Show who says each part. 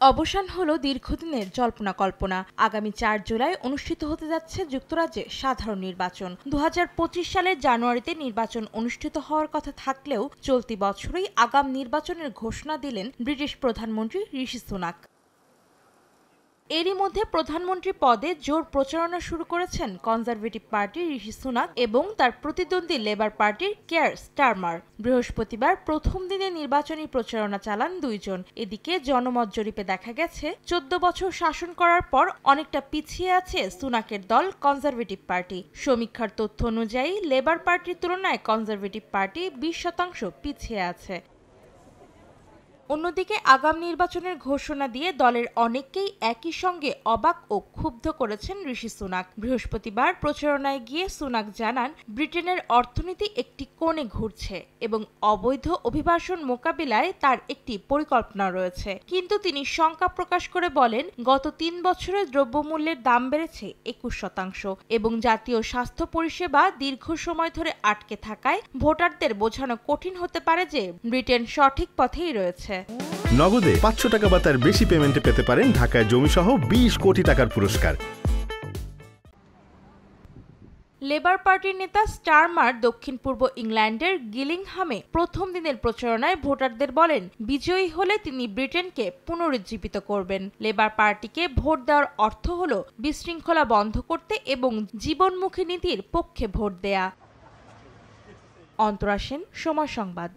Speaker 1: অবসান হলো দীর্ঘদিনের জল্পনা কল্পনা। আগামী ৪ জুলাই অনুষ্ঠিত হতে যাচ্ছে যুক্তরাজ্যে সাধারণ নির্বাচন। ২০২৫ সালের জানুয়ারিতে নির্বাচন অনুষ্ঠিত হওয়ার কথা থাকলেও চলতি বছরেই আগাম নির্বাচনের ঘোষণা দিলেন ব্রিটিশ প্রধানমন্ত্রী ঋষি সুনাক। এরই মধ্যে প্রধানমন্ত্রী পদে জোর প্রচারণা শুরু করেছেন কনজারভেটিভ পার্টির ঋষি সুনাক এবং তার প্রতিদ্বন্দ্বী লেবার পার্টির কেয়ার স্টারমার। বৃহস্পতিবার প্রথম দিনে নির্বাচনী প্রচারণা চালান দুইজন। এদিকে জনমত জরিপে দেখা গেছে ১৪ বছর শাসন করার পর অনেকটা পিছিয়ে আছে সুনাকের দল কনজারভেটিভ পার্টি। সমীক্ষার তথ্য অনুযায়ী লেবার পার্টির তুলনায় কনজারভেটিভ পার্টি ২০% পিছিয়ে আছে। অন্যদিকে আগাম নির্বাচনের ঘোষণা দিয়ে দলের অনেককেই একই সঙ্গে অবাক ও ক্ষুব্ধ করেছেন ঋষি সুনাক। বৃহস্পতিবার প্রচারণায় গিয়ে সুনাক জানান, ব্রিটেনের অর্থনীতি একটি কোণে ঘুরছে এবং অবৈধ অভিবাসন মোকাবিলায় তার একটি পরিকল্পনা রয়েছে। কিন্তু তিনি শঙ্কা প্রকাশ করে বলেন, গত ৩ বছরে দ্রব্যমূল্যের দাম বেড়েছে ২১% এবং জাতীয় স্বাস্থ্য পরিষেবা দীর্ঘ সময় ধরে আটকে থাকায় ভোটারদের বোঝানো কঠিন হতে পারে যে ব্রিটেন সঠিক পথেই রয়েছে।
Speaker 2: নগদে ৫০০ টাকা বা তার বেশি পেমেন্টে পেতে পারেন ঢাকায় জমিসহ ২০ কোটি টাকার পুরস্কার।
Speaker 1: লেবার পার্টির নেতা স্টারমার দক্ষিণ পূর্ব ইংল্যান্ডের গিলিংহামে প্রথম দিনের প্রচারণায় ভোটারদের বলেন, বিজয়ী হলে তিনি ব্রিটেনকে পুনরুজ্জীবিত করবেন। লেবার পার্টিকে ভোট দেওয়ার অর্থ হল বিশৃঙ্খলা বন্ধ করতে এবং জীবনমুখী নীতির পক্ষে ভোট দেয়া। অন্তরা সেন, সময় সংবাদ।